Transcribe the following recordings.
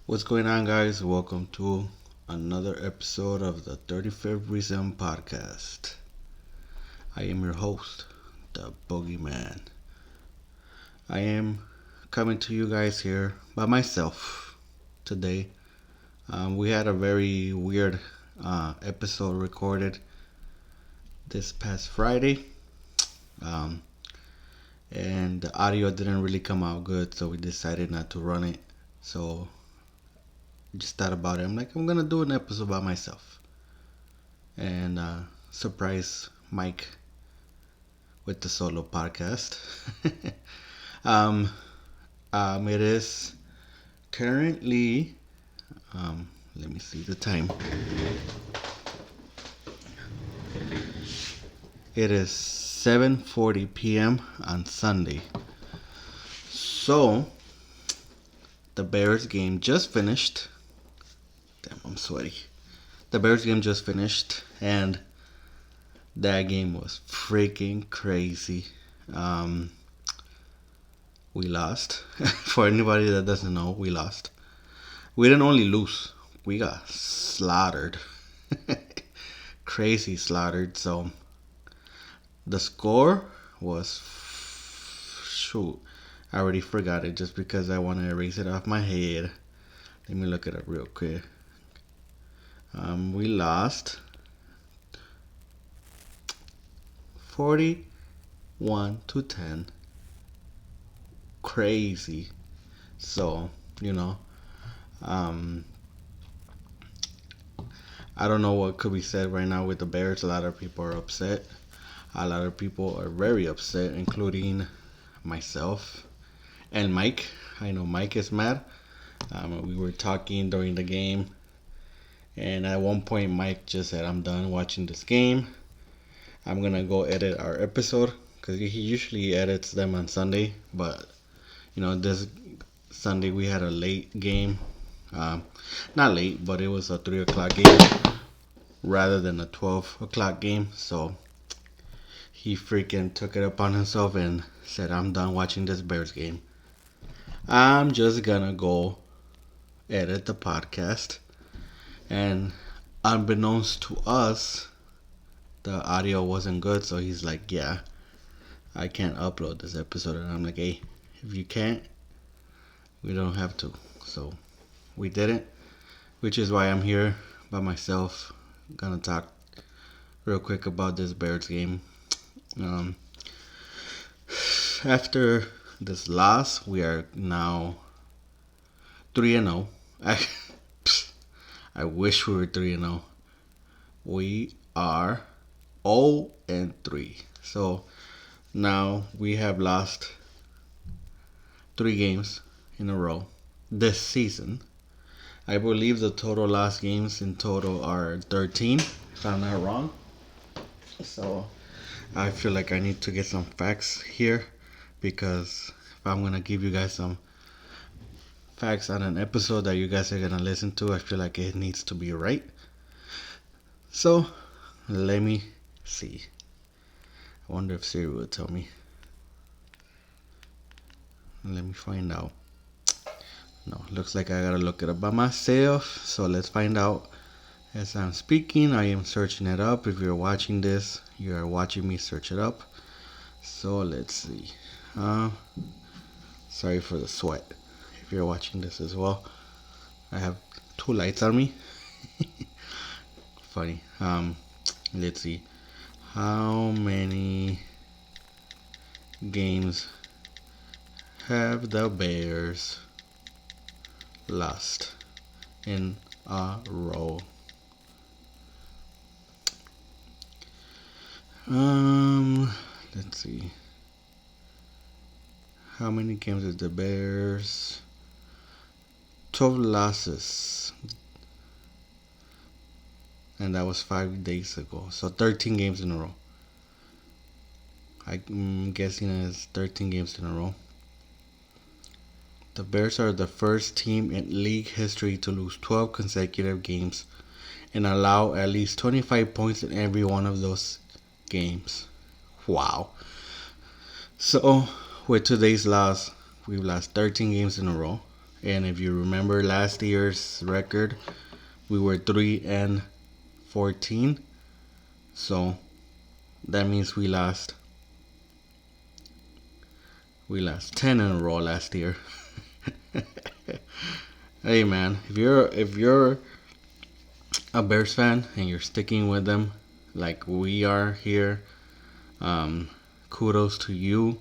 What's going on, guys? Welcome to another episode of the 35th Reason Podcast. I am your host, the Boogeyman. I am coming to you guys here by myself today. We had a very weird episode recorded this past Friday, um, and the audio didn't really come out good, so we decided not to run it. So just thought about it. I'm gonna do an episode by myself and surprise Mike with the solo podcast. um, it is currently, let me see the time. It is 7:40 p.m. on Sunday. So the Bears game just finished. Damn, I'm sweaty. The Bears game just finished, and that game was freaking crazy. Um, we lost. For anybody that doesn't know, we lost. We didn't only lose, we got slaughtered. Crazy slaughtered. So the score was shoot. I already forgot it just because I want to erase it off my head. Let me look it up real quick. We lost 41-10. Crazy. So, um, I don't know what could be said right now with the Bears. A lot of people are upset. A lot of people are very upset, including myself and Mike. I know Mike is mad. We were talking during the game, and at one point, Mike just said, "I'm done watching this game. I'm gonna go edit our episode," because he usually edits them on Sunday. But this Sunday we had a late game. Not late, but it was a 3 o'clock game rather than a 12 o'clock game. So he freaking took it upon himself and said, "I'm done watching this Bears game. I'm just gonna go edit the podcast." And unbeknownst to us, the audio wasn't good. So he's like, "Yeah, I can't upload this episode." And I'm like, "Hey, if you can't, we don't have to." So we didn't, which is why I'm here by myself. Gonna talk real quick about this Bears game. Um, After this loss, we are now 3-0. I wish we were 3-0. We are 0-3. So now we have lost 3 games in a row this season. I believe the total lost games in total are 13, if I'm not wrong. So I feel like I need to get some facts here, because if I'm gonna give you guys some facts on an episode that you guys are gonna listen to, I feel like it needs to be right. So let me see. I wonder if Siri will tell me. Let me find out. No, looks like I gotta look it up by myself. So let's find out. As I'm speaking, I am searching it up. If you're watching this, you are watching me search it up. So let's see. Sorry for the sweat. If you're watching this as well, I have 2 lights on me. Funny. Let's see. How many games have the Bears lost in a row? Let's see. How many games did the Bears? 12 losses. And that was 5 days ago. So 13 games in a row. I'm guessing it's 13 games in a row. The Bears are the first team in league history to lose 12 consecutive games and allow at least 25 points in every one of those games. Wow. So with today's loss, we've lost 13 games in a row. And if you remember last year's record, we were 3-14. So that means we lost 10 in a row last year. Hey man, if you're a Bears fan and you're sticking with them like we are here, um, kudos to you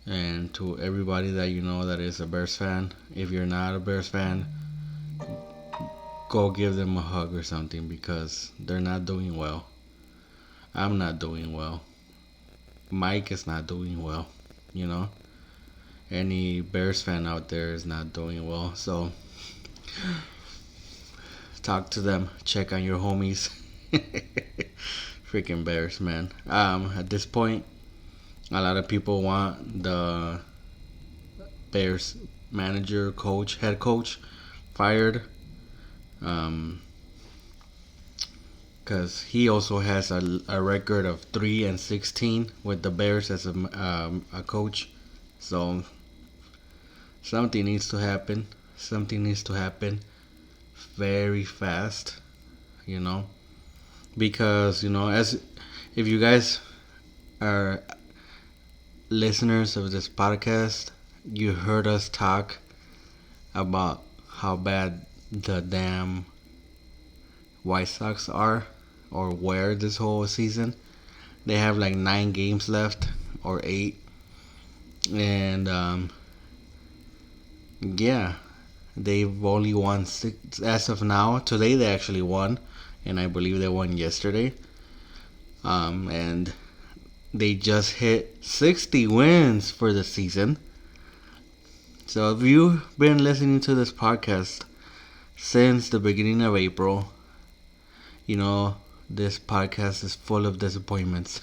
and to everybody that you know that is a Bears fan. If you're not a Bears fan, go give them a hug or something because they're not doing well. I'm not doing well. Mike is not doing well. You know, any Bears fan out there is not doing well. So talk to them. Check on your homies. Freaking Bears, man. At this point, a lot of people want the Bears manager, coach, head coach fired. Um, because he also has a record of 3-16 with the Bears as a coach. So something needs to happen. Something needs to happen very fast. You know, because as if you guys are listeners of this podcast, you heard us talk about how bad the damn White Sox are or were this whole season. They have like 9 games left or 8, and yeah, they've only won 6 as of now. Today they actually won, and I believe they won yesterday. And they just hit 60 wins for the season. So if you've been listening to this podcast since the beginning of April, you know this podcast is full of disappointments.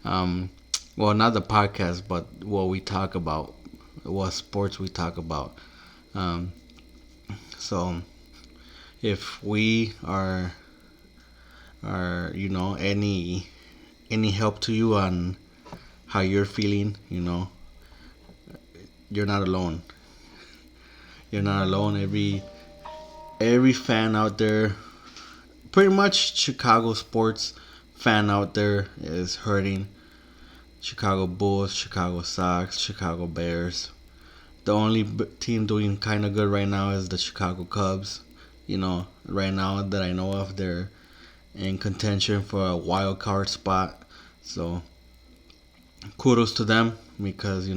um, well, not the podcast, but what we talk about, what sports we talk about. Um, so if we are any help to you on how you're feeling, you're not alone. You're not alone. Every fan out there, pretty much Chicago sports fan out there is hurting. Chicago Bulls, Chicago Sox, Chicago Bears. The only team doing kind of good right now is the Chicago Cubs. Right now that I know of, they're in contention for a wild card spot. So kudos to them because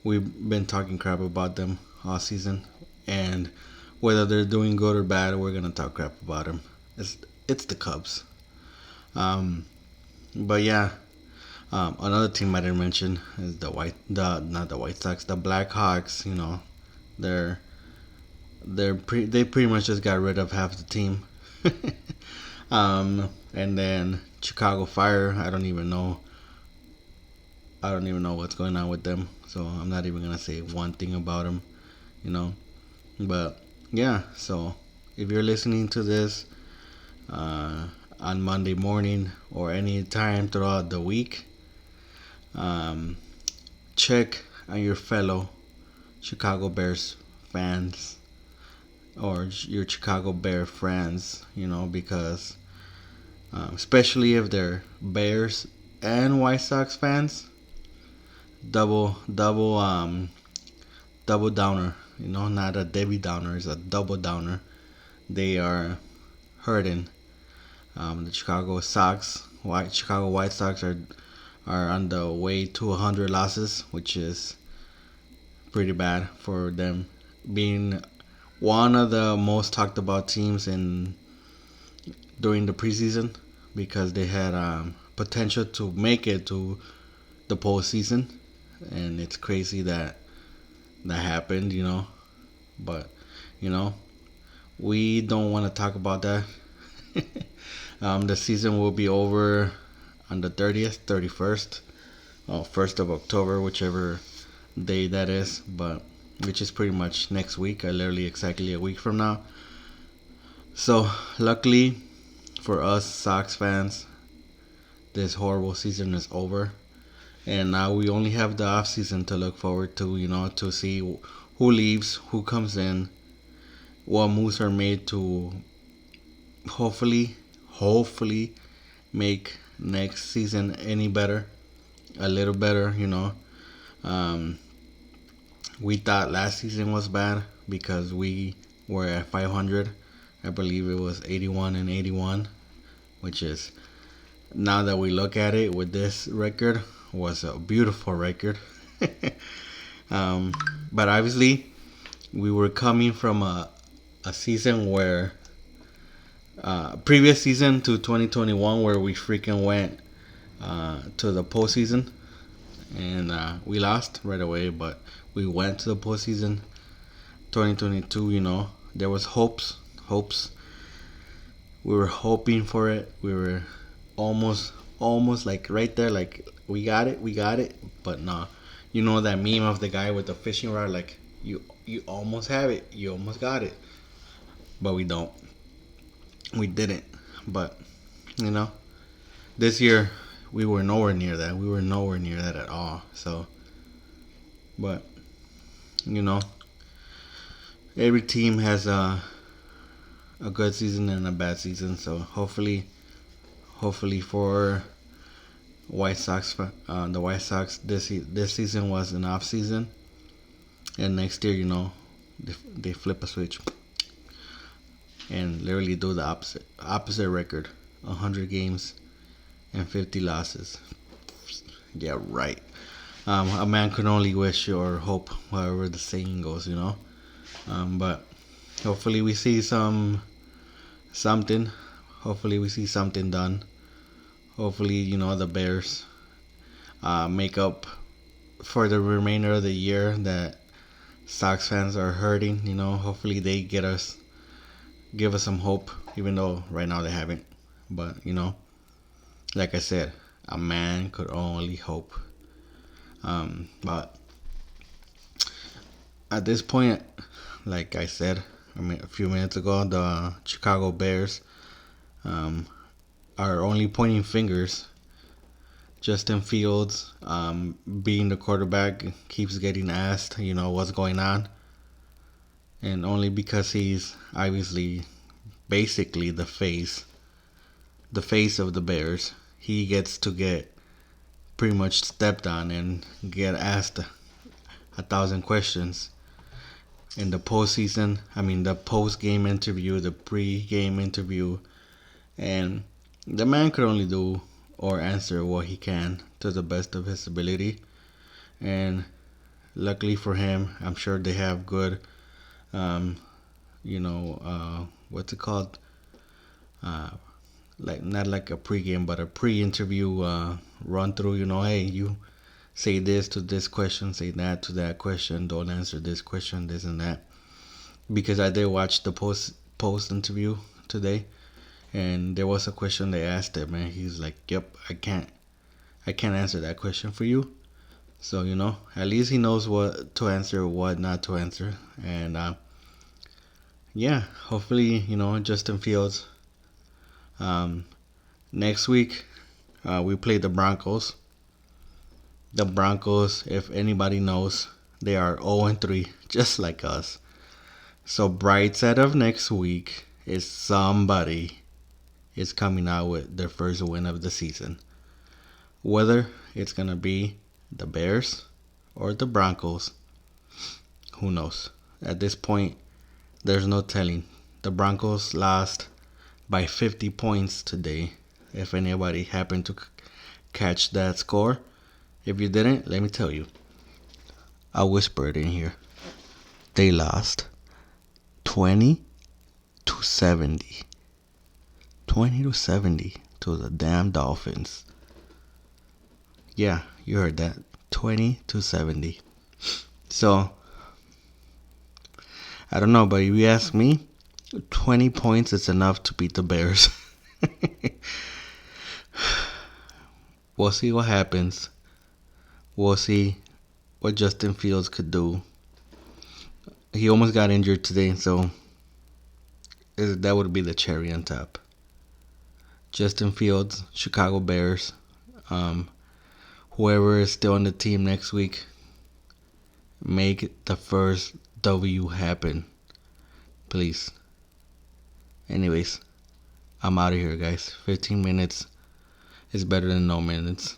we've been talking crap about them all season, and whether they're doing good or bad, we're gonna talk crap about them. It's the Cubs. Um, but yeah, another team I didn't mention is the not the White Sox, the Blackhawks. They're they pretty much just got rid of half the team. And then Chicago Fire, I don't even know. I don't even know what's going on with them, so I'm not even gonna say one thing about them. You know, but yeah. So if you're listening to this on Monday morning or any time throughout the week, um, check on your fellow Chicago Bears fans or your Chicago Bear friends, because especially if they're Bears and White Sox fans, double downer, not a Debbie Downer, it's a double downer. They are hurting. The Chicago White Sox are on the way to 100 losses, which is pretty bad for them, being one of the most talked about teams in during the preseason because they had potential to make it to the postseason, and it's crazy that happened, But you know, we don't want to talk about that. The season will be over on the 30th, 31st, or 1st of October, whichever day that is, but which is pretty much next week, literally exactly a week from now. So, luckily for us Sox fans, this horrible season is over, and now we only have the off season to look forward to. To see who leaves, who comes in, what moves are made to hopefully make next season any better, a little better. Um, we thought last season was bad because we were at 500. I believe it was 81 and 81, which is, now that we look at it with this record, was a beautiful record. um, but obviously, we were coming from a season where previous season to 2021 where we freaking went to the postseason, and we lost right away, but we went to the postseason. 2022, there was hopes. We were hoping for it. We were almost like right there, like we got it. But nah, that meme of the guy with the fishing rod, like you almost have it, you almost got it, but we didn't. But you know, this year we were nowhere near that. We were nowhere near that at all. So, but you know, every team has a good season and a bad season. So hopefully for White Sox, the White Sox this season was an off season, and next year, they flip a switch and literally do the opposite record, 100 games and 50 losses. Yeah, right. A man can only wish or hope, however the saying goes. But hopefully we see something. Hopefully we see something done. Hopefully, the Bears make up for the remainder of the year that Sox fans are hurting. Hopefully they give us some hope, even though right now they haven't. But like I said, a man could only hope. But at this point, like I said, a few minutes ago, the Chicago Bears are only pointing fingers. Justin Fields, being the quarterback, keeps getting asked, what's going on. And only because he's obviously basically the face of the Bears, he gets to get pretty much stepped on and get asked 1,000 questions in the postseason. I mean, the post-game interview, the pre-game interview, and the man could only do or answer what he can to the best of his ability. And luckily for him, I'm sure they have good, what's it called? Like not like a pre-game, but a pre-interview run through. Hey, you say this to this question, say that to that question, don't answer this question, this and that. Because I did watch the post interview today, and there was a question they asked him, and he's like, "Yep, I can't answer that question for you." So at least he knows what to answer, what not to answer, and yeah, hopefully Justin Fields. Next week, we play the Broncos. The Broncos, if anybody knows, they are 0-3, just like us. So bright side of next week is somebody is coming out with their first win of the season. Whether it's gonna be the Bears or the Broncos, who knows? At this point, there's no telling. The Broncos lost by 50 points today. If anybody happened to catch that score, if you didn't, let me tell you. I'll whisper it in here. They lost 20-70. 20-70 to the damn Dolphins. Yeah, you heard that. 20-70. So, I don't know, but if you ask me, 20 points is enough to beat the Bears. We'll see what happens. We'll see what Justin Fields could do. He almost got injured today, so that would be the cherry on top. Justin Fields, Chicago Bears. whoever is still on the team next week, make the first W happen, please. Anyways, I'm out of here, guys. 15 minutes is better than no minutes.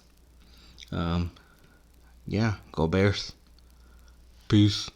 Yeah, go Bears. Peace.